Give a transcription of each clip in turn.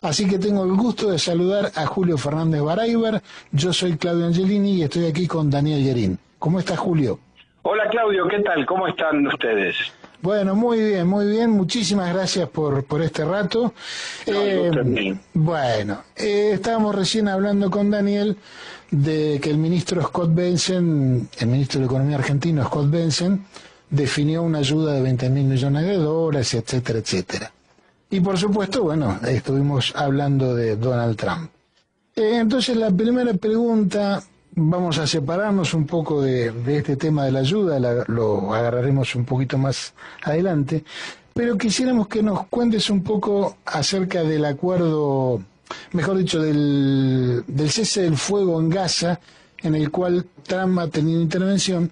Así que tengo el gusto de saludar a Julio Fernández Barayber. Yo soy Claudio Angelini y estoy aquí con Daniel Guerín. ¿Cómo está, Julio? Hola, Claudio, ¿qué tal? ¿Cómo están ustedes? Bueno, muy bien, muy bien. Muchísimas gracias por este rato. Yo también. Bueno, estábamos recién hablando con Daniel de que el ministro Scott Bessent, el ministro de Economía argentino Scott Bessent, definió una ayuda de $20.000 millones, etcétera, etcétera. Y por supuesto, bueno, estuvimos hablando de Donald Trump. Entonces la primera pregunta, vamos a separarnos un poco de este tema de la ayuda, lo agarraremos un poquito más adelante, pero quisiéramos que nos cuentes un poco acerca del acuerdo, mejor dicho, del cese del fuego en Gaza, en el cual Trump ha tenido intervención.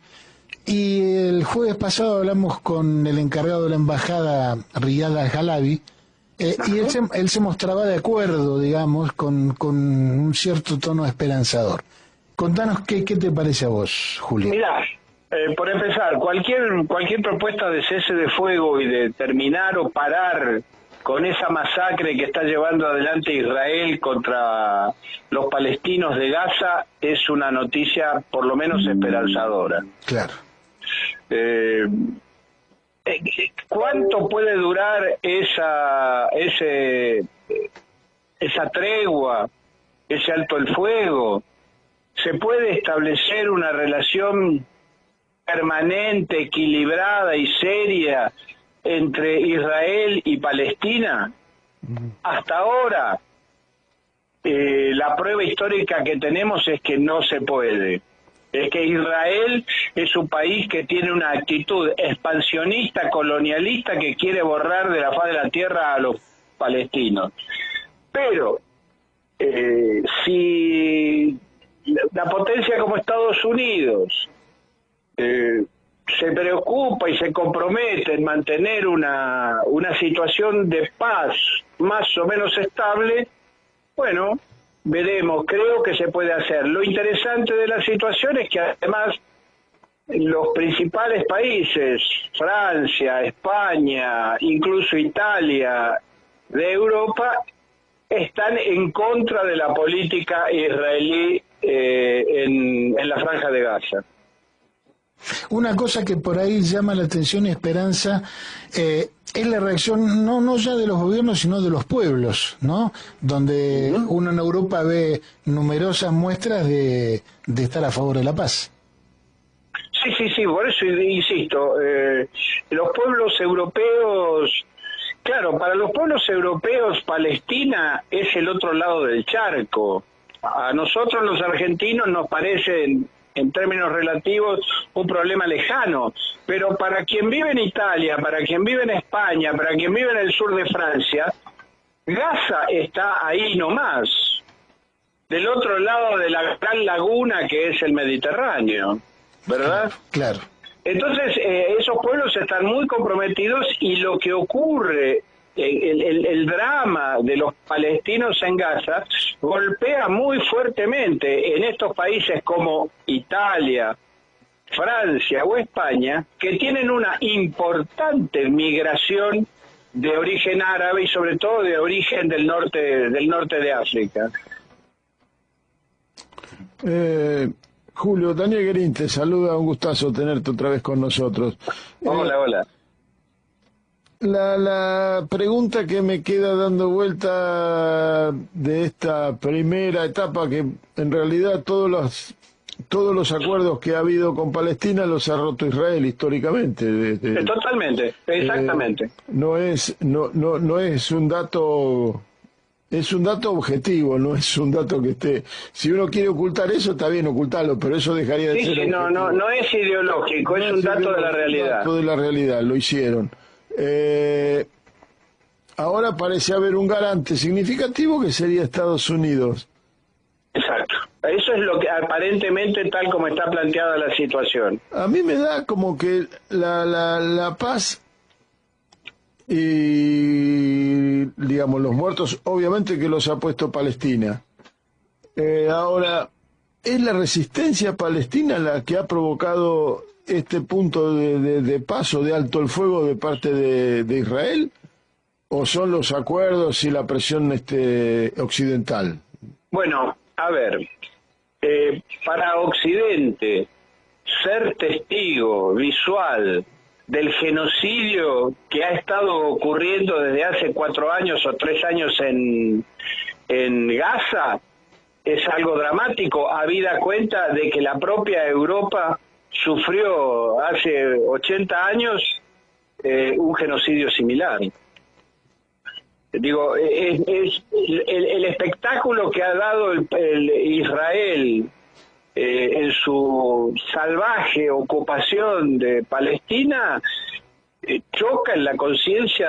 Y el jueves pasado hablamos con el encargado de la embajada, Riyad Al-Halabi, y él se mostraba de acuerdo, digamos, con un cierto tono esperanzador. Contanos qué te parece a vos, Julio. Mirá, por empezar, cualquier propuesta de cese de fuego y de terminar o parar con esa masacre que está llevando adelante Israel contra los palestinos de Gaza es una noticia por lo menos esperanzadora. Claro. ¿Cuánto puede durar esa tregua, ese alto el fuego? ¿Se puede establecer una relación permanente, equilibrada y seria entre Israel y Palestina? Hasta ahora, la prueba histórica que tenemos es que no se puede. Es que Israel es un país que tiene una actitud expansionista, colonialista, que quiere borrar de la faz de la tierra a los palestinos. Pero, si la potencia como Estados Unidos se preocupa y se compromete en mantener una situación de paz más o menos estable, bueno, veremos, creo que se puede hacer. Lo interesante de la situación es que además los principales países, Francia, España, incluso Italia, de Europa, están en contra de la política israelí en la Franja de Gaza. Una cosa que por ahí llama la atención y esperanza es la reacción no ya de los gobiernos, sino de los pueblos, ¿no? Donde uno en Europa ve numerosas muestras de estar a favor de la paz. Sí, por eso insisto, los pueblos europeos, claro, para los pueblos europeos Palestina es el otro lado del charco. A nosotros los argentinos nos parecen, en términos relativos, un problema lejano, pero para quien vive en Italia, para quien vive en España, para quien vive en el sur de Francia, Gaza está ahí nomás, del otro lado de la gran laguna que es el Mediterráneo, ¿verdad? Claro. Entonces, esos pueblos están muy comprometidos y lo que ocurre, el drama de los palestinos en Gaza golpea muy fuertemente en estos países como Italia, Francia o España, que tienen una importante migración de origen árabe y sobre todo de origen del norte de África. Julio, Daniel Guerín te saluda, un gustazo tenerte otra vez con nosotros. Hola. La pregunta que me queda dando vuelta de esta primera etapa, que en realidad todos los acuerdos que ha habido con Palestina los ha roto Israel históricamente. Totalmente, exactamente. No es un dato. Es un dato objetivo, no es un dato que esté... Si uno quiere ocultar eso, está bien ocultarlo, pero eso dejaría de ser... No es ideológico, es un dato de la realidad. Un dato de la realidad, lo hicieron. Ahora parece haber un garante significativo que sería Estados Unidos. Exacto. Eso es lo que aparentemente tal como está planteada la situación. A mí me da como que la paz y, digamos, los muertos, obviamente que los ha puesto Palestina. Ahora, ¿es la resistencia palestina la que ha provocado este punto de paso, de alto el fuego de parte de Israel? o son los acuerdos y la presión occidental? Bueno, a ver, para Occidente, ser testigo visual del genocidio que ha estado ocurriendo desde hace 4 años o 3 años en Gaza es algo dramático, habida cuenta de que la propia Europa sufrió hace 80 años un genocidio similar. Digo, es el espectáculo que ha dado el Israel en su salvaje ocupación de Palestina choca en la conciencia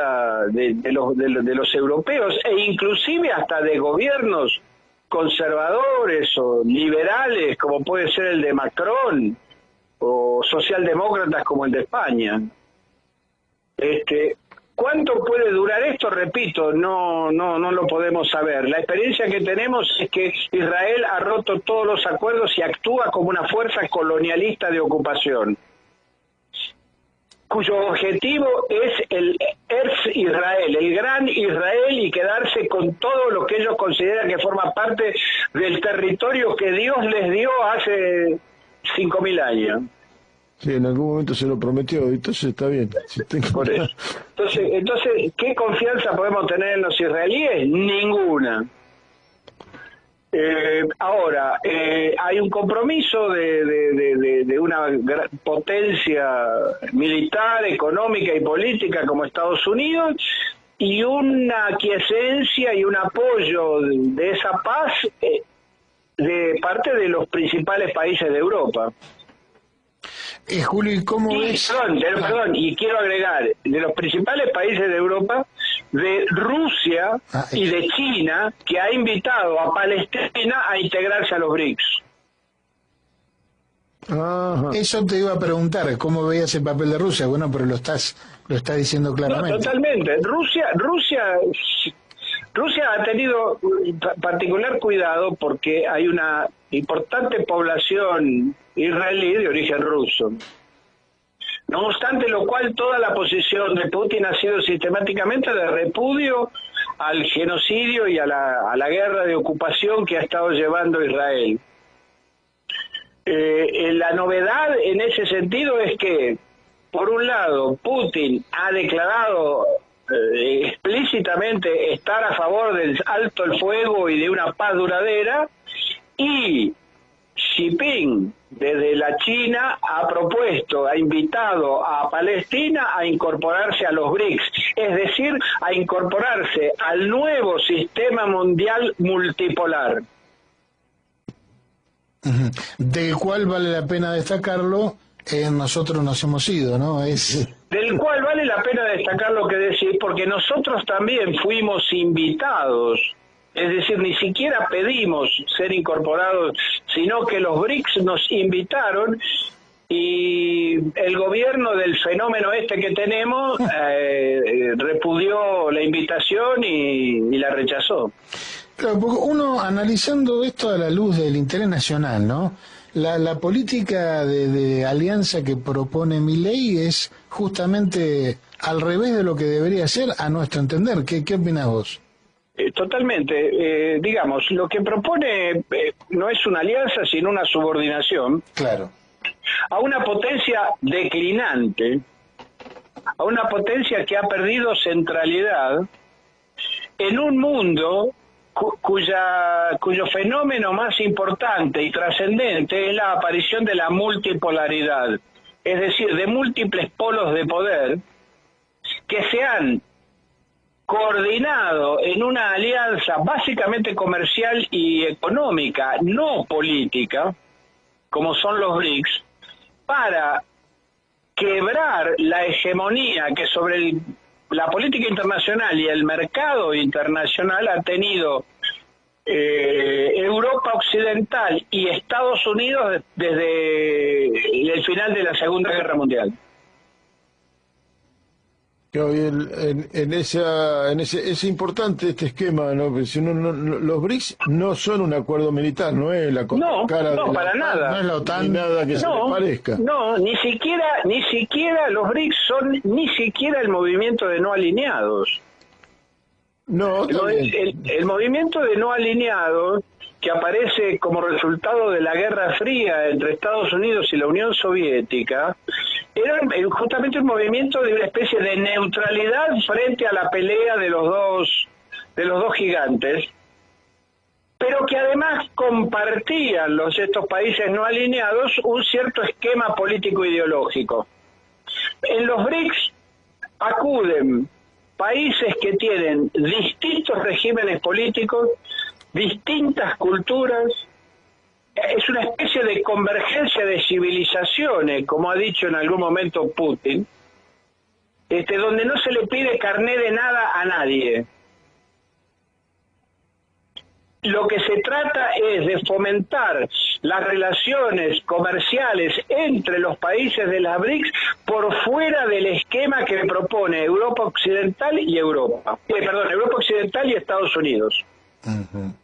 de los europeos e inclusive hasta de gobiernos conservadores o liberales como puede ser el de Macron o socialdemócratas como el de España. ¿Cuánto puede durar esto? Repito, no lo podemos saber. La experiencia que tenemos es que Israel ha roto todos los acuerdos y actúa como una fuerza colonialista de ocupación, cuyo objetivo es el Eretz Israel, el gran Israel, y quedarse con todo lo que ellos consideran que forma parte del territorio que Dios les dio hace 5.000 años. Sí, en algún momento se lo prometió, entonces está bien. Si tengo... Por eso. Entonces, ¿qué confianza podemos tener en los israelíes? Ninguna. Ahora, hay un compromiso de una potencia militar, económica y política como Estados Unidos y una aquiescencia y un apoyo de esa paz de parte de los principales países de Europa. Julio, ¿y cómo ves? Perdón, y quiero agregar, de los principales países de Europa, de Rusia y de China, que ha invitado a Palestina a integrarse a los BRICS. Ajá. Eso te iba a preguntar, ¿cómo veías el papel de Rusia? Bueno, pero lo estás diciendo claramente. No, totalmente. Rusia ha tenido particular cuidado porque hay una importante población israelí de origen ruso. No obstante lo cual, toda la posición de Putin ha sido sistemáticamente de repudio al genocidio y a la guerra de ocupación que ha estado llevando Israel. La novedad en ese sentido es que, por un lado, Putin ha declarado explícitamente estar a favor del alto el fuego y de una paz duradera, y Xi Jinping desde la China ha invitado a Palestina a incorporarse a los BRICS, es decir, a incorporarse al nuevo sistema mundial multipolar. Del cual vale la pena destacarlo, nosotros nos hemos ido, ¿no? Del cual vale la pena destacar lo que decís, porque nosotros también fuimos invitados. Es decir, ni siquiera pedimos ser incorporados, sino que los BRICS nos invitaron y el gobierno del fenómeno que tenemos repudió la invitación y la rechazó. Claro, porque uno analizando esto a la luz del interés nacional, ¿no? La política de alianza que propone Milei es justamente al revés de lo que debería ser, a nuestro entender. ¿Qué opinás vos? Totalmente. Digamos, lo que propone no es una alianza, sino una subordinación. Claro. A una potencia declinante, a una potencia que ha perdido centralidad en un mundo cuyo fenómeno más importante y trascendente es la aparición de la multipolaridad, es decir, de múltiples polos de poder que se han coordinado en una alianza básicamente comercial y económica, no política, como son los BRICS, para quebrar la hegemonía que sobre la política internacional y el mercado internacional ha tenido Europa Occidental y Estados Unidos desde el final de la Segunda Guerra Mundial. Es importante este esquema, ¿no? Porque si los BRICS no son un acuerdo militar, no es la cara de para nada. No es la OTAN, ni nada que se le parezca. No, ni siquiera los BRICS son ni siquiera el movimiento de no alineados. No, el movimiento de no alineados, que aparece como resultado de la Guerra Fría entre Estados Unidos y la Unión Soviética, era justamente un movimiento de una especie de neutralidad frente a la pelea de los dos gigantes, pero que además compartían estos países no alineados un cierto esquema político-ideológico. En los BRICS acuden países que tienen distintos regímenes políticos, distintas culturas, es una especie de convergencia de civilizaciones, como ha dicho en algún momento Putin, donde no se le pide carné de nada a nadie. Lo que se trata es de fomentar las relaciones comerciales entre los países de las BRICS por fuera del esquema que propone Europa Occidental y Europa Occidental y Estados Unidos. Uh-huh.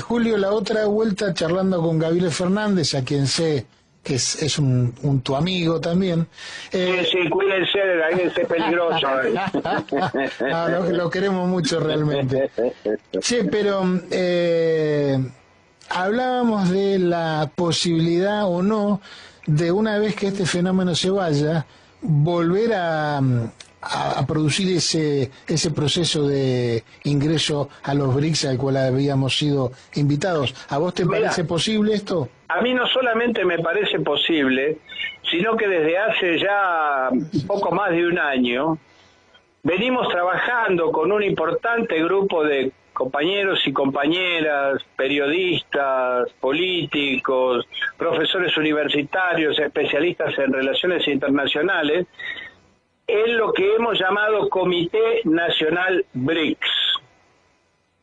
Julio, la otra vuelta charlando con Gabriel Fernández, a quien sé que es tu amigo también. Sí, cuídense, es peligroso. No, lo queremos mucho realmente. Sí, pero hablábamos de la posibilidad o no de, una vez que este fenómeno se vaya, volver a producir ese proceso de ingreso a los BRICS al cual habíamos sido invitados. ¿A vos te parece posible esto? A mí no solamente me parece posible, sino que desde hace ya poco más de un año venimos trabajando con un importante grupo de compañeros y compañeras, periodistas, políticos, profesores universitarios, especialistas en relaciones internacionales, en lo que hemos llamado Comité Nacional BRICS.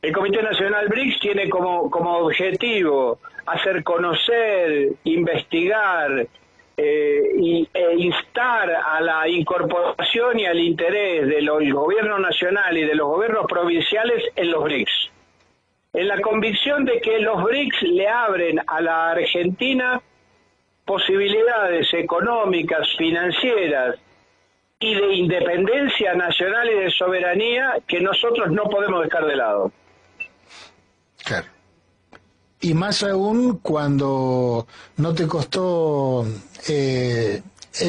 El Comité Nacional BRICS tiene como objetivo hacer conocer, investigar e instar a la incorporación y al interés del gobierno nacional y de los gobiernos provinciales en los BRICS, en la convicción de que los BRICS le abren a la Argentina posibilidades económicas, financieras y de independencia nacional y de soberanía que nosotros no podemos dejar de lado. Claro. Y más aún cuando no te costó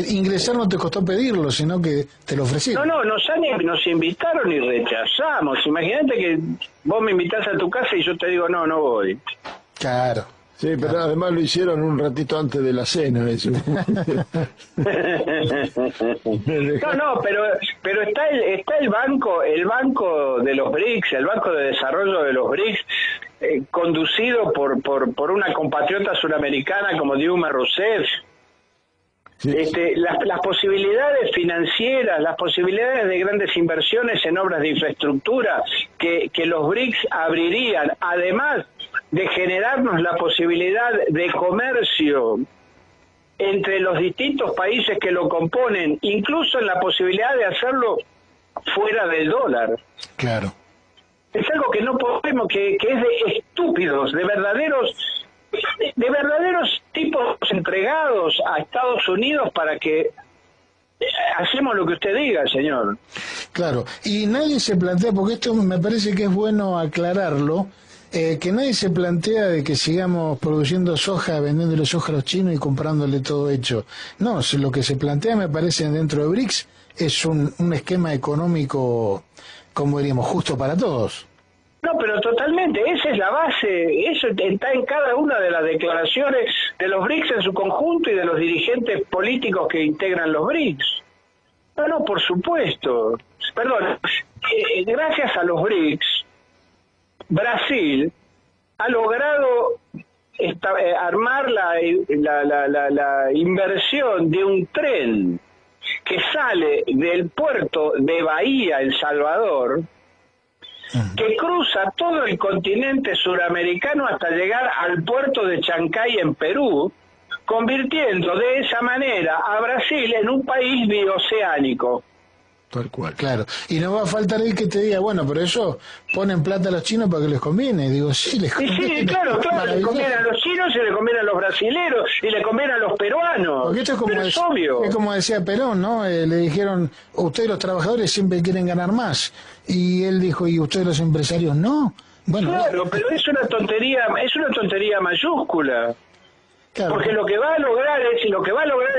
ingresar, no te costó pedirlo, sino que te lo ofrecieron. No, nos invitaron y rechazamos. Imagínate que vos me invitás a tu casa y yo te digo, no voy. Claro. Sí, pero además lo hicieron un ratito antes de la cena, eso. No, pero está el banco de los BRICS, el Banco de Desarrollo de los BRICS, conducido por una compatriota suramericana como Dilma Rousseff. Sí. Las posibilidades financieras, las posibilidades de grandes inversiones en obras de infraestructura que los BRICS abrirían, además de generarnos la posibilidad de comercio entre los distintos países que lo componen, incluso en la posibilidad de hacerlo fuera del dólar. Claro. Es algo que no podemos, que es de estúpidos, de verdaderos tipos entregados a Estados Unidos para que hacemos lo que usted diga, señor. Claro, y nadie se plantea, porque esto me parece que es bueno aclararlo, que nadie se plantea de que sigamos produciendo soja, vendiéndole soja a los chinos y comprándole todo hecho. No, lo que se plantea, me parece, dentro de BRICS es un esquema económico, como diríamos, justo para todos. No, pero totalmente, esa es la base, eso está en cada una de las declaraciones de los BRICS en su conjunto y de los dirigentes políticos que integran los BRICS. No, por supuesto. Perdón, gracias a los BRICS, Brasil ha logrado armar la inversión de un tren que sale del puerto de Bahía, El Salvador, que cruza todo el continente suramericano hasta llegar al puerto de Chancay en Perú, convirtiendo de esa manera a Brasil en un país bioceánico. Tal cual. Claro, y no va a faltar el que te diga, bueno, pero eso ponen plata a los chinos para que les conviene. Digo, sí, les Y conviene. sí, claro, le conviene a los chinos y le conviene a los brasileros y le conviene a los peruanos. Porque esto es como, Pero es obvio. es como decía Perón, ¿no? Le dijeron, ustedes los trabajadores siempre quieren ganar más. Y él dijo, ¿y ustedes los empresarios no? Bueno, Claro, pero es una tontería mayúscula. claro. Porque lo que va a lograr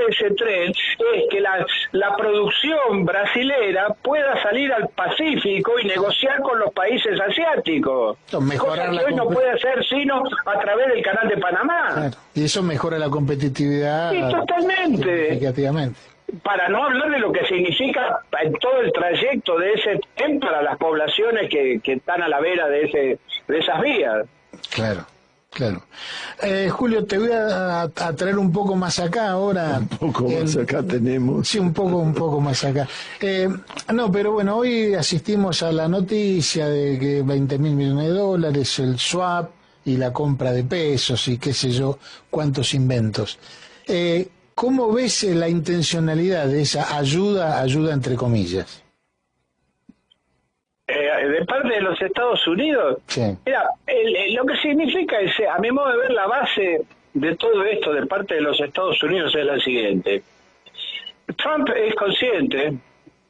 ese tren es que la producción brasilera pueda salir al Pacífico y negociar con los países asiáticos. Mejorar cosa que hoy no puede hacer sino a través del canal de Panamá. Claro. Y eso mejora la competitividad. Sí, totalmente. Significativamente. Para no hablar de lo que significa en todo el trayecto de ese tren para las poblaciones que están a la vera de esas vías. Claro. Claro. Julio, te voy a traer un poco más acá ahora. Un poco más acá tenemos. Sí, un poco más acá. No, pero bueno, hoy asistimos a la noticia de que 20.000 millones de dólares, el swap y la compra de pesos y qué sé yo, cuántos inventos. ¿Cómo ves la intencionalidad de esa ayuda entre comillas? De parte de los Estados Unidos, Sí. mira, lo que significa es, a mi modo de ver, la base de todo esto de parte de los Estados Unidos es la siguiente. Trump es consciente,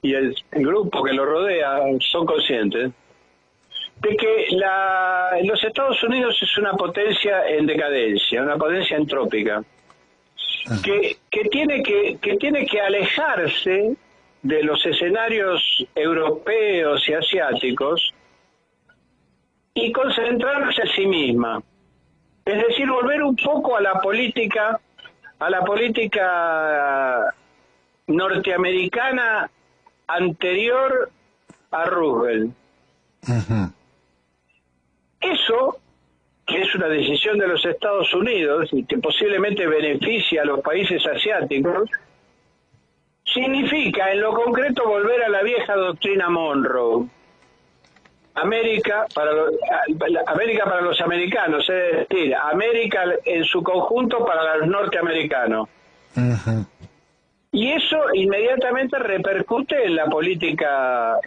y el grupo que lo rodea son conscientes, de que los Estados Unidos es una potencia en decadencia, una potencia entrópica, que tiene que alejarse de los escenarios europeos y asiáticos y concentrarse en sí misma, es decir, volver un poco a la política norteamericana anterior a Roosevelt. Uh-huh. Eso, que es una decisión de los Estados Unidos y que posiblemente beneficia a los países asiáticos, significa en lo concreto volver a la vieja doctrina Monroe. América para los americanos, es decir, América en su conjunto para los norteamericanos. Uh-huh. Y eso inmediatamente repercute en la política,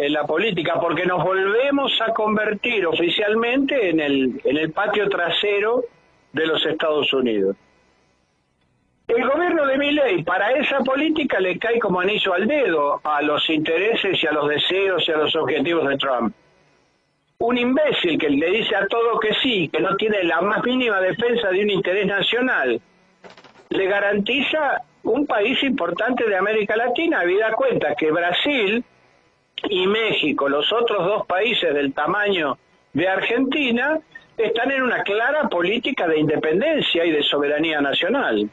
porque nos volvemos a convertir oficialmente en el patio trasero de los Estados Unidos. El gobierno de Milei para esa política le cae como anillo al dedo a los intereses y a los deseos y a los objetivos de Trump. Un imbécil que le dice a todo que sí, que no tiene la más mínima defensa de un interés nacional, le garantiza un país importante de América Latina, habida cuenta que Brasil y México, los otros dos países del tamaño de Argentina, están en una clara política de independencia y de soberanía nacional.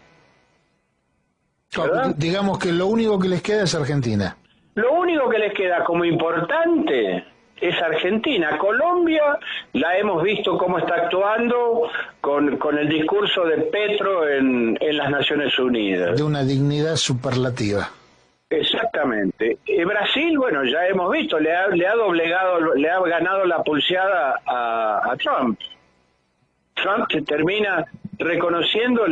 ¿Verdad? Digamos que lo único que les queda es Argentina. Lo único que les queda como importante es Argentina. Colombia la hemos visto cómo está actuando con el discurso de Petro en las Naciones Unidas. De una dignidad superlativa. Exactamente. Brasil, bueno, ya hemos visto, le ha ganado la pulseada a Trump. Trump termina reconociendo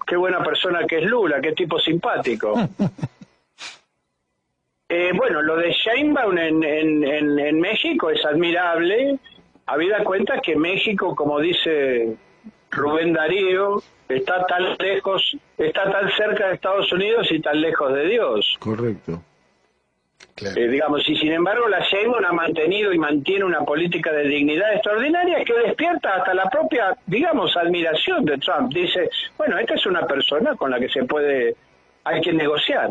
qué buena persona que es Lula, qué tipo simpático. Bueno, lo de Sheinbaum en México es admirable, habida cuenta que México, como dice Rubén Darío, está tan cerca de Estados Unidos y tan lejos de Dios. Correcto. Claro. Digamos, y sin embargo la Sheinbaum ha mantenido y mantiene una política de dignidad extraordinaria que despierta hasta la propia, digamos, admiración de Trump. Dice, bueno, esta es una persona con la que hay que negociar.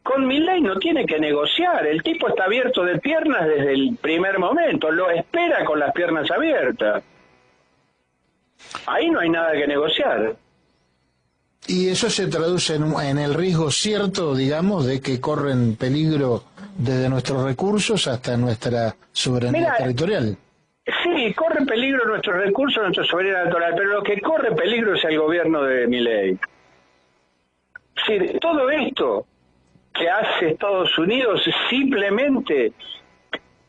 Con Milei no tiene que negociar, el tipo está abierto de piernas desde el primer momento, lo espera con las piernas abiertas. Ahí no hay nada que negociar. Y eso se traduce en el riesgo cierto, digamos, de que corren peligro desde nuestros recursos hasta nuestra soberanía territorial. Sí, corre peligro nuestros recursos, nuestra soberanía territorial, pero lo que corre peligro es el gobierno de Milei. Sí, todo esto que hace Estados Unidos simplemente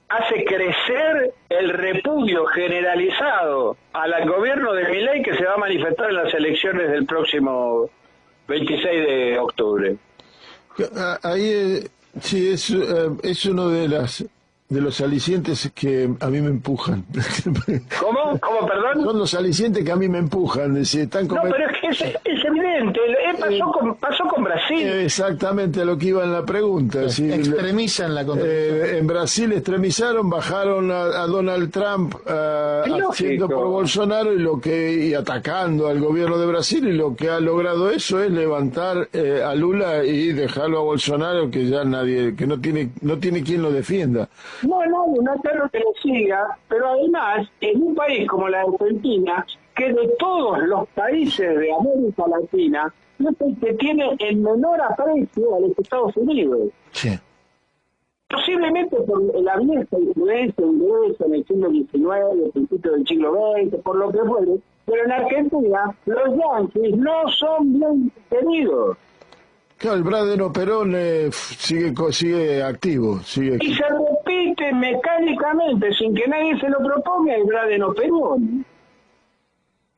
hace crecer el repudio generalizado al gobierno de Milei que se va a manifestar en las elecciones del próximo 26 de octubre. Ahí Sí, es uno de los alicientes que a mí me empujan. ¿Cómo? ¿Cómo, perdón? Son los alicientes que a mí me empujan. Están No, pero es que es evidente, pasó con Brasil. Exactamente a lo que iba en la pregunta. Sí, Extremizan la contradicción. en Brasil extremizaron, bajaron a Donald Trump haciendo por Bolsonaro y atacando al gobierno de Brasil, y lo que ha logrado eso es levantar a Lula y dejarlo a Bolsonaro, que ya que no tiene quien lo defienda. No es claro que lo siga, pero además, en un país como la Argentina, que de todos los países de América Latina, no es el que tiene el menor aprecio a los Estados Unidos. Sí. Posiblemente por la vieja influencia inglesa en el siglo XIX, el principio del siglo XX, por lo que fuere, pero en Argentina los yanquis no son bien queridos. Claro, el Bradeno Perón sigue activo. Y se repite mecánicamente, sin que nadie se lo proponga, el Bradeno Perón.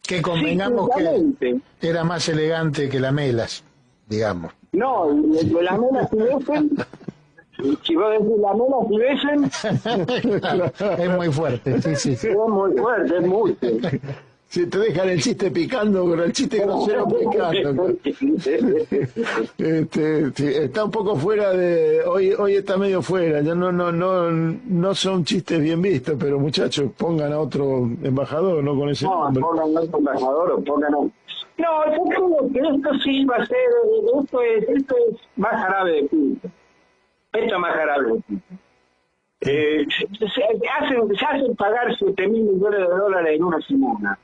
Que convengamos que era más elegante que la Melas, digamos. No, la Melas si vos decís la Melas Es muy fuerte, sí. Es muy fuerte, es mucho. Si te dejan el chiste picando, pero el chiste grosero picando. Está un poco fuera de... Hoy está medio fuera, ya no son chistes bien vistos, pero muchachos, pongan a otro embajador, no con ese nombre. No, pongan a otro embajador o pongan a... No, yo creo que esto sí va a ser... Esto es más jarabe de pito. Esto es más jarabe de pito. Se hacen pagar $7.000 millones en una semana.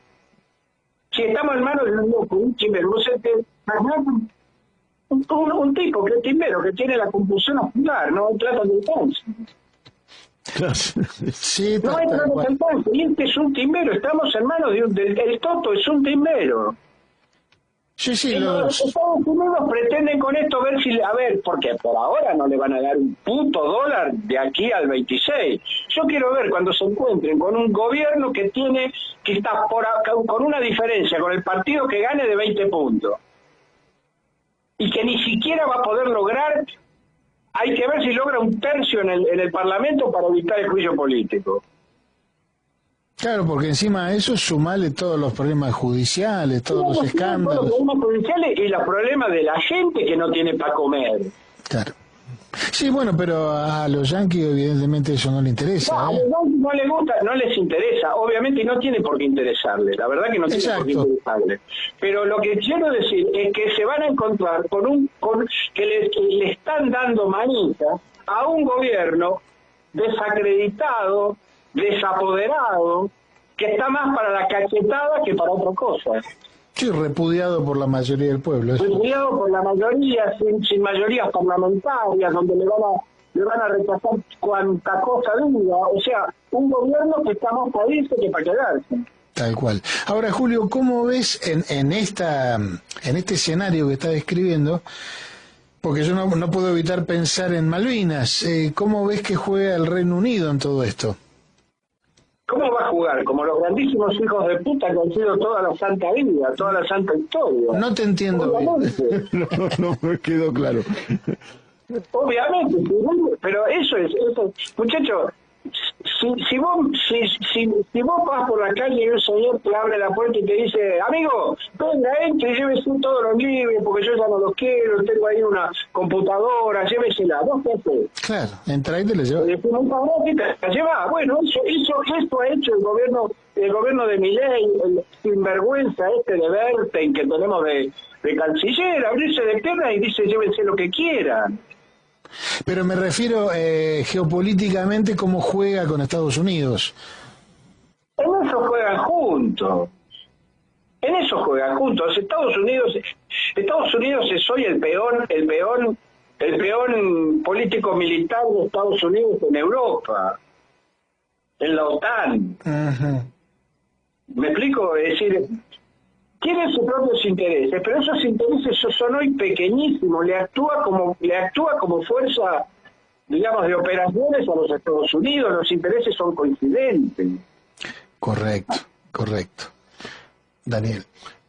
Si estamos en manos de un loco, un chimbero, un tipo que es timbero, que tiene la compulsión ocular, no trata de cáncer. Sí, no hay trata de cáncer, y este es un timbero, estamos en manos el Toto es un timbero. Sí, los Estados Unidos pretenden con esto ver si, porque por ahora no le van a dar un puto dólar de aquí al 26. Yo quiero ver cuando se encuentren con un gobierno que está con una diferencia con el partido que gane de 20 puntos. Y que ni siquiera va a poder lograr, hay que ver si logra un tercio en el Parlamento para evitar el juicio político. Claro, porque encima de eso sumale todos los problemas judiciales, todos los escándalos. Todos los problemas judiciales y los problemas de la gente que no tiene para comer. Claro. Sí, bueno, pero a los yanquis evidentemente eso no les interesa. No, a los yanquis no les gusta, no les interesa, obviamente, y no tiene por qué interesarles, la verdad que no tiene por qué interesarles. Pero lo que quiero decir es que se van a encontrar que le están dando manita a un gobierno desacreditado, desapoderado, que está más para la cachetada que para otra cosa. Sí, repudiado por la mayoría del pueblo. Repudiado por la mayoría, sin mayorías parlamentarias, donde le van a rechazar cuanta cosa diga. O sea, un gobierno que está más para irse que para quedarse. Tal cual. Ahora, Julio, ¿cómo ves en este escenario que estás describiendo? Porque yo no puedo evitar pensar en Malvinas. ¿Cómo ves que juega el Reino Unido en todo esto? ¿Cómo va a jugar? Como los grandísimos hijos de puta que han sido toda la santa vida, toda la santa historia. No te entiendo bien. No me quedó claro. Obviamente, pero eso es muchachos, si vos vas por la calle y un señor te abre la puerta y te dice, amigo, venga, entre y llévese todos los libros porque yo ya no los quiero, tengo ahí una computadora, llévesela, ¿vos qué haces? Claro, entra y te la llevas. Te lleva. Bueno, eso ha hecho el gobierno de Milei, el sinvergüenza de Berten que tenemos de canciller, abrirse de pierna y dice, llévense lo que quieran. Pero me refiero geopolíticamente cómo juega con Estados Unidos. En eso juegan juntos. Estados Unidos es hoy el peón político militar de Estados Unidos en Europa, en la OTAN. Uh-huh. ¿Me explico? Es decir, tiene sus propios intereses, pero esos intereses son hoy pequeñísimos, le actúa como fuerza, digamos, de operaciones a los Estados Unidos, los intereses son coincidentes. Correcto. Daniel.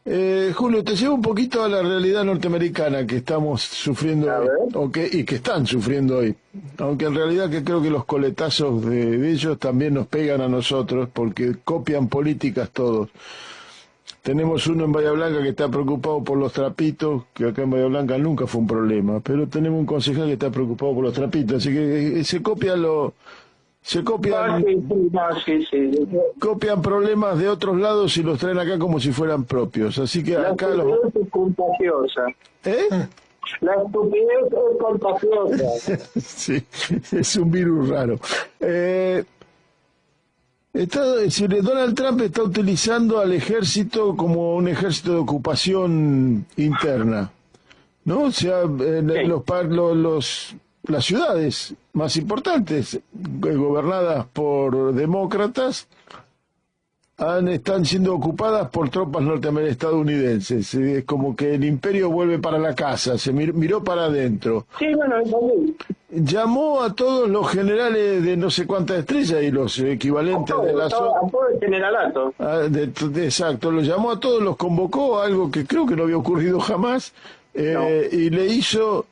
Julio, te llevo un poquito a la realidad norteamericana que estamos sufriendo hoy, y que están sufriendo hoy. Aunque en realidad que creo que los coletazos de ellos también nos pegan a nosotros porque copian políticas todos. Tenemos uno en Bahía Blanca que está preocupado por los trapitos, que acá en Bahía Blanca nunca fue un problema, pero tenemos un concejal que está preocupado por los trapitos, así que se copian copian problemas de otros lados y los traen acá como si fueran propios, así que acá la estupidez es contagiosa. La estupidez es contagiosa. Sí, es un virus raro. Donald Trump está utilizando al ejército como un ejército de ocupación interna, ¿no? O sea, las ciudades más importantes, gobernadas por demócratas, están siendo ocupadas por tropas estadounidenses. Es como que el imperio vuelve para la casa, se miró para adentro. Sí, bueno, llamó a todos los generales de no sé cuántas estrellas y los equivalentes de la zona. A todo el generalato. Exacto, los llamó a todos, los convocó, algo que creo que no había ocurrido jamás, y le hizo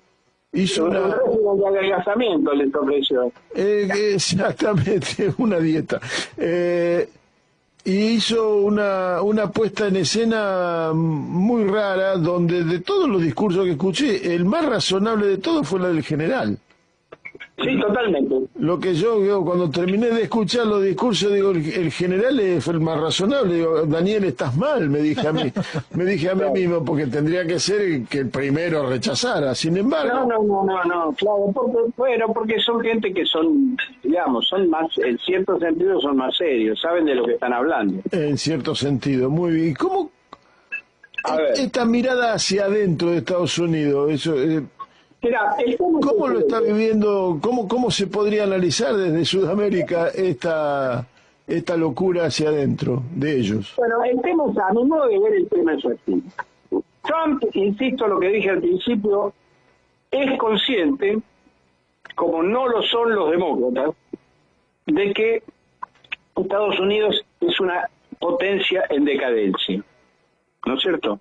una... Un régimen de adelgazamiento les ofreció. Exactamente, una dieta. Y hizo una puesta en escena muy rara, donde de todos los discursos que escuché, el más razonable de todos fue la del general. Sí, totalmente. Lo que yo cuando terminé de escuchar los discursos, digo, el general fue el más razonable. Digo, Daniel, estás mal, me dije a mí mismo, porque tendría que ser que el primero rechazara. Sin embargo... No, claro, porque son gente que son, digamos, son más, en cierto sentido son más serios, saben de lo que están hablando. En cierto sentido, muy bien. ¿Cómo esta mirada hacia adentro de Estados Unidos, eso... Mira, ¿cómo lo está viviendo? ¿Cómo se podría analizar desde Sudamérica esta locura hacia adentro de ellos? Bueno, a mi modo de ver el tema es así. Trump, insisto lo que dije al principio, es consciente, como no lo son los demócratas, de que Estados Unidos es una potencia en decadencia, ¿no es cierto?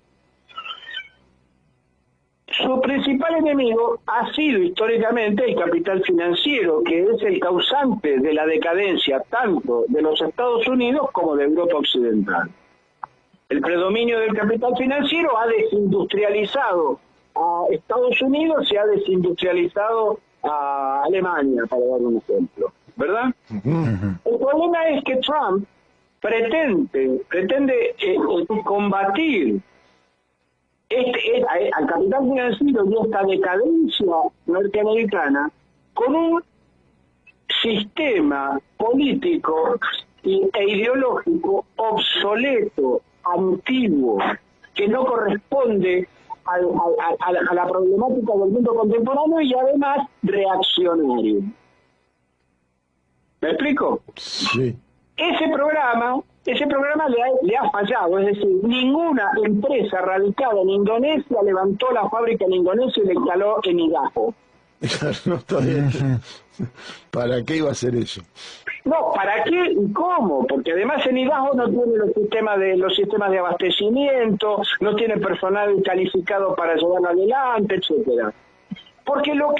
Su principal enemigo ha sido históricamente el capital financiero, que es el causante de la decadencia tanto de los Estados Unidos como de Europa Occidental. El predominio del capital financiero ha desindustrializado a Estados Unidos y ha desindustrializado a Alemania, para dar un ejemplo, ¿verdad? El problema es que Trump pretende combatir al capital financiero y esta decadencia norteamericana con un sistema político e ideológico obsoleto, antiguo, que no corresponde a la problemática del mundo contemporáneo y además reaccionario. ¿Me explico? Sí. Ese programa le ha fallado, es decir, ninguna empresa radicada en Indonesia levantó la fábrica en Indonesia y la instaló en Idaho. No, está bien. ¿Para qué iba a hacer eso? No, ¿para qué y cómo? Porque además en Idaho no tiene los sistemas de abastecimiento, no tiene personal calificado para llevarlo adelante, etcétera. Porque lo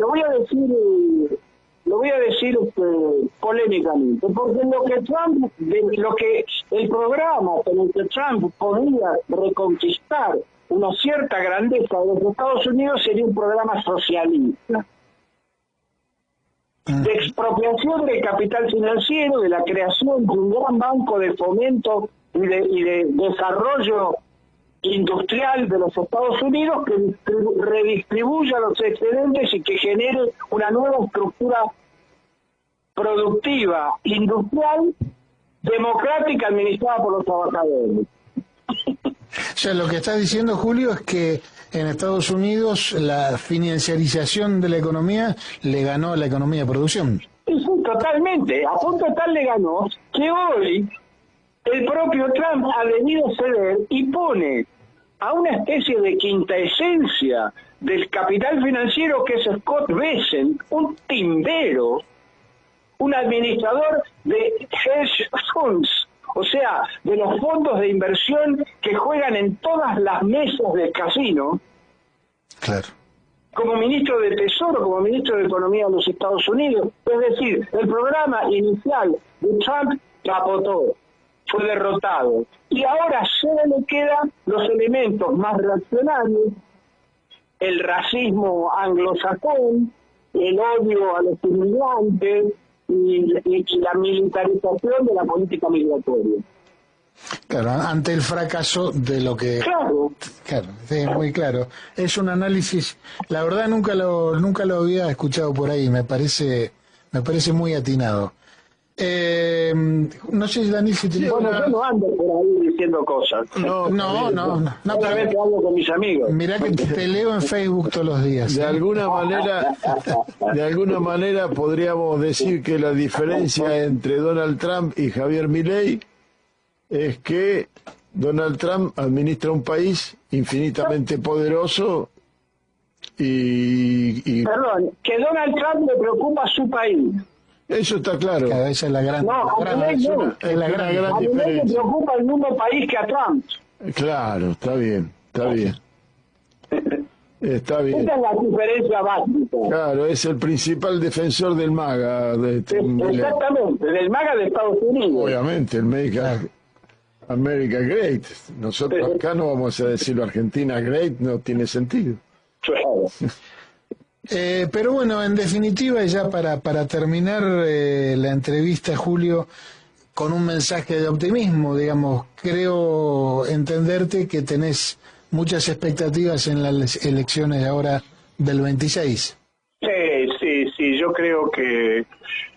voy a decir polémicamente, porque el programa con el que Trump podía reconquistar una cierta grandeza de los Estados Unidos sería un programa socialista, de expropiación del capital financiero, de la creación de un gran banco de fomento y de desarrollo industrial de los Estados Unidos que redistribuya los excedentes y que genere una nueva estructura productiva, industrial, democrática, administrada por los trabajadores. O sea, lo que estás diciendo, Julio, es que en Estados Unidos la financiarización de la economía le ganó a la economía de producción. Sí, totalmente. A punto tal le ganó que hoy el propio Trump ha debido ceder y pone a una especie de quinta esencia del capital financiero que es Scott Bessent, un timbero, un administrador de hedge funds, o sea, habla de los fondos de inversión que juegan en todas las mesas del casino, Claro. como ministro de Tesoro, como ministro de Economía de los Estados Unidos. Es decir, el programa inicial de Trump capotó, fue derrotado. Y ahora solo le quedan los elementos más reaccionarios, el racismo anglosajón, el odio a los inmigrantes y la militarización de la política migratoria. Claro, ante el fracaso de lo que... Claro. Claro, sí, muy claro. Es un análisis, la verdad nunca lo había escuchado por ahí, me parece muy atinado. No sé, Daniel, si te... Bueno, yo no ando por ahí diciendo cosas. No, Solamente hablo con mis amigos. Mirá que te leo en Facebook todos los días. De alguna manera podríamos decir que la diferencia entre Donald Trump y Javier Milei es que Donald Trump administra un país infinitamente poderoso y Perdón, que Donald Trump le preocupa a su país. eso está claro. Cada vez es la gran, No, a gran- Milei no. es la gran- gran A Milei le diferencia. preocupa el mismo país que a Trump. Claro, está bien. Está bien. Esa es la diferencia básica. Claro, es el principal defensor del MAGA. Exactamente, del MAGA de Estados Unidos. Obviamente, el America Great. Nosotros acá no vamos a decirlo Argentina Great, no tiene sentido. Claro. Pero bueno, en definitiva, ya para terminar la entrevista, Julio, con un mensaje de optimismo, digamos, creo entenderte que tenés muchas expectativas en las elecciones de ahora del 26. Sí, yo creo que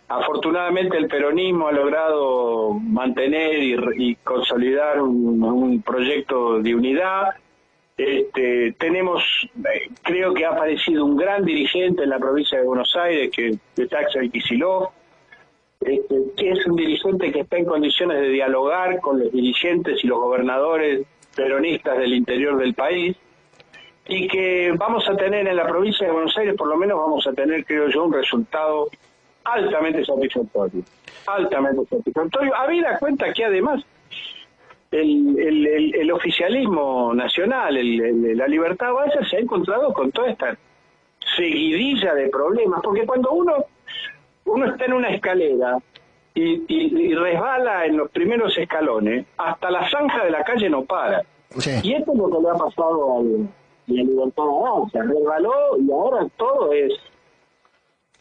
afortunadamente el peronismo ha logrado mantener y consolidar un proyecto de unidad. Tenemos, creo que ha aparecido un gran dirigente en la provincia de Buenos Aires, que es Axel Kicillof, que es un dirigente que está en condiciones de dialogar con los dirigentes y los gobernadores peronistas del interior del país, y que vamos a tener en la provincia de Buenos Aires, por lo menos vamos a tener, creo yo, un resultado altamente satisfactorio. Habida cuenta que además el oficialismo nacional, la Libertad Avanza, se ha encontrado con toda esta seguidilla de problemas, porque cuando uno está en una escalera y resbala en los primeros escalones, hasta la zanja de la calle no para. Sí. Y esto es lo que le ha pasado a la Libertad Avanza, resbaló y ahora todo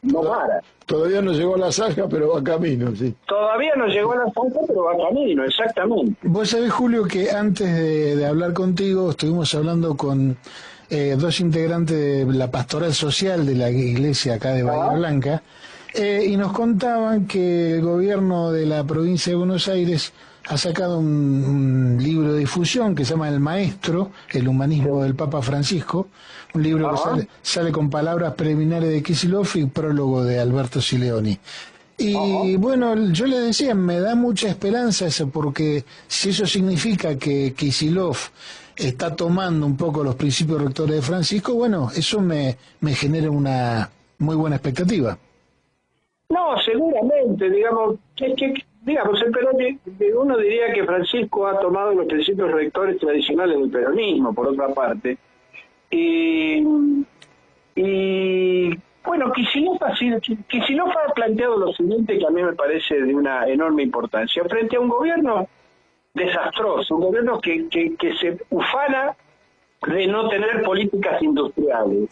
no para. Todavía no llegó a la zanja, pero va camino, sí. Todavía no llegó a la zanja, pero va camino, exactamente. Vos sabés, Julio, que antes de hablar contigo estuvimos hablando con dos integrantes de la pastoral social de la iglesia acá de Bahía Blanca, y nos contaban que el gobierno de la provincia de Buenos Aires ha sacado un libro de difusión que se llama El Maestro, el humanismo del Papa Francisco, un libro que sale con palabras preliminares de Kicillof y prólogo de Alberto Sileoni. Y bueno, yo le decía, me da mucha esperanza eso, porque si eso significa que Kicillof está tomando un poco los principios rectores de Francisco, bueno, eso me genera una muy buena expectativa. No, seguramente, digamos, el peronismo, uno diría que Francisco ha tomado los principios rectores tradicionales del peronismo, por otra parte, y bueno, Kicillof ha planteado lo siguiente, que a mí me parece de una enorme importancia, frente a un gobierno desastroso, un gobierno que se ufana de no tener políticas industriales.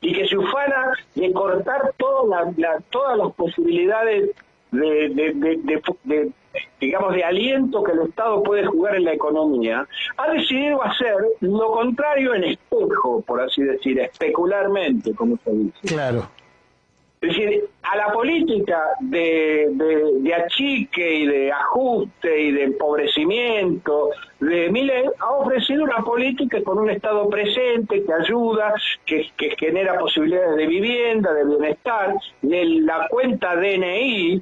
Y que se ufana de cortar todas las posibilidades de digamos, de aliento que el Estado puede jugar en la economía, ha decidido hacer lo contrario en espejo, por así decir, especularmente, como se dice. Claro. Es decir, a la política de achique y de ajuste y de empobrecimiento de Milei ha ofrecido una política con un Estado presente que ayuda, que genera posibilidades de vivienda, de bienestar, de la cuenta DNI,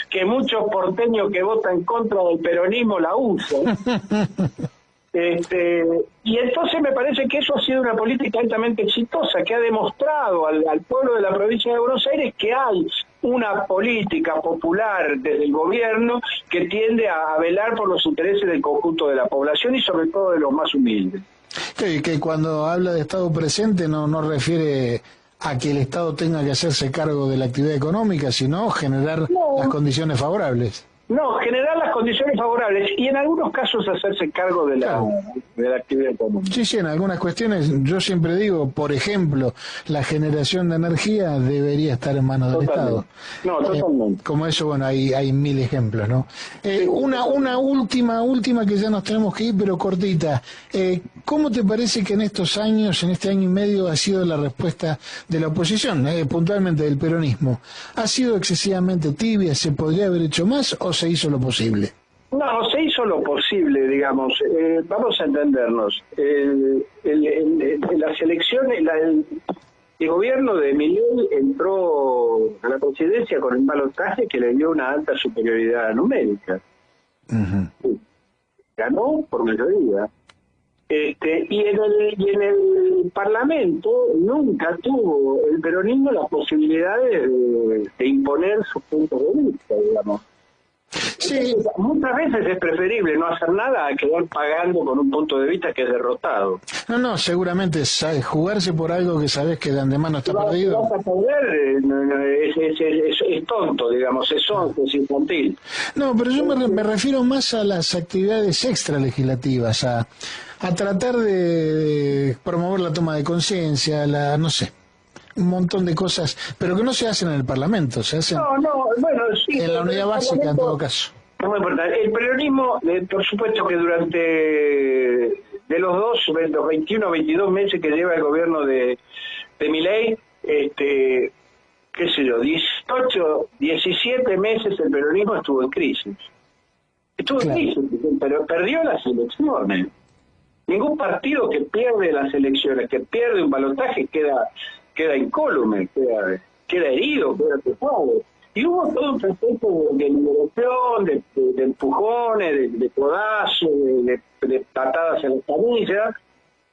que muchos porteños que votan en contra del peronismo la usan. Y entonces me parece que eso ha sido una política altamente exitosa, que ha demostrado al pueblo de la provincia de Buenos Aires que hay una política popular desde el gobierno que tiende a velar por los intereses del conjunto de la población y sobre todo de los más humildes. Que cuando habla de Estado presente no refiere a que el Estado tenga que hacerse cargo de la actividad económica, sino generar las condiciones favorables. No, generar las condiciones favorables y en algunos casos hacerse cargo de la actividad económica. Sí, en algunas cuestiones yo siempre digo, por ejemplo, la generación de energía debería estar en manos del Estado. No, totalmente. Como eso, bueno, hay mil ejemplos, ¿no? Una última que ya nos tenemos que ir, pero cortita. ¿Cómo te parece que en estos años, en este año y medio, ha sido la respuesta de la oposición, puntualmente del peronismo? ¿Ha sido excesivamente tibia? ¿Se podría haber hecho más o se hizo lo posible? No, se hizo lo posible, digamos. Vamos a entendernos. Las elecciones, el gobierno de Milei entró a la presidencia con un balotaje que le dio una alta superioridad numérica. Uh-huh. Ganó por mayoría. Y en el Parlamento nunca tuvo el peronismo la posibilidad de imponer sus puntos de vista, digamos. Sí. Muchas veces es preferible no hacer nada a quedar pagando con un punto de vista que es derrotado. No, seguramente jugarse por algo que sabes que de antemano está perdido. Vas a perder, es tonto, digamos, es infantil. No, pero yo me refiero más a las actividades extralegislativas, a tratar de promover la toma de conciencia, no sé, un montón de cosas, pero que no se hacen en el Parlamento, se hacen sí, en la unidad básica en todo caso. Es muy importante. El peronismo, por supuesto que durante los 21 o 22 meses que lleva el gobierno de Milei, qué sé yo, 18, 17 meses el peronismo estuvo en crisis. Estuvo en crisis, pero perdió las elecciones. Ningún partido que pierde las elecciones, que pierde un balotaje, queda incólume, queda herido, queda tocado. Y hubo todo un proceso de liberación, de empujones, de codazos, de patadas en la camilla,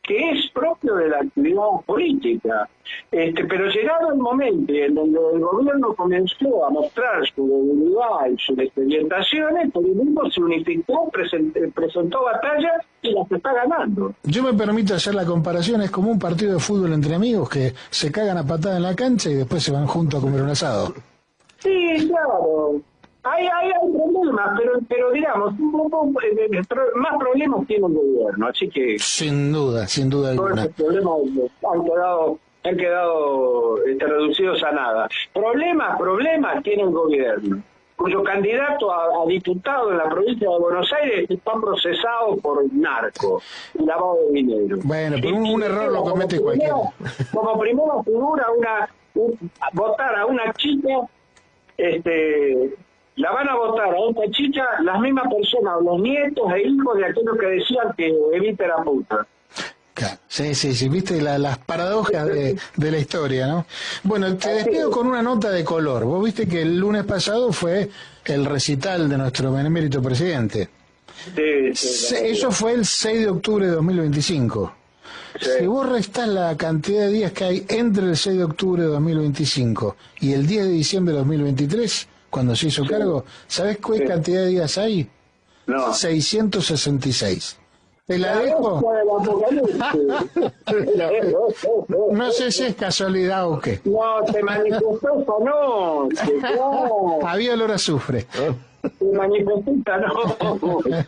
que es propio de la actividad política. Pero llegado el momento en donde el gobierno comenzó a mostrar su debilidad y sus desorientaciones, el peronismo se unificó, presentó batallas y las está ganando. Yo me permito hacer la comparación, es como un partido de fútbol entre amigos que se cagan a patada en la cancha y después se van juntos a comer un asado. Sí, claro. Hay problemas, pero digamos, más problemas tiene el gobierno, así que... Sin duda alguna. Todos esos problemas han quedado reducidos a nada. Problemas tiene el gobierno, cuyo candidato a diputado en la provincia de Buenos Aires está procesado por narco y lavado de dinero. Bueno, pero un error lo comete cualquiera. Como primera figura, votar a una chica... la van a votar a esta chica las mismas personas, los nietos e hijos de aquellos que decían que evite la puta. Sí, viste las paradojas de la historia, ¿no? Bueno, te despido con una nota de color. Vos viste que el lunes pasado fue el recital de nuestro benemérito presidente. Sí, eso fue el 6 de octubre de 2025. Sí. Si vos restás la cantidad de días que hay entre el 6 de octubre de 2025 y el 10 de diciembre de 2023, cuando se hizo cargo, ¿sabés qué cantidad de días hay? No. 666. ¿Te la dejo? No sé si es casualidad o qué. No, te manifestó esa noche. No. Había olor a azufre. Te manifestó esa noche.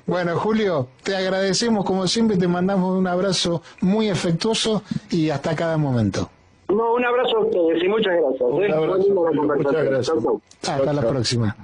Bueno, Julio, te agradecemos como siempre, te mandamos un abrazo muy afectuoso y hasta cada momento. No, un abrazo a ustedes y muchas gracias. Un abrazo, muchas gracias. Hasta la próxima.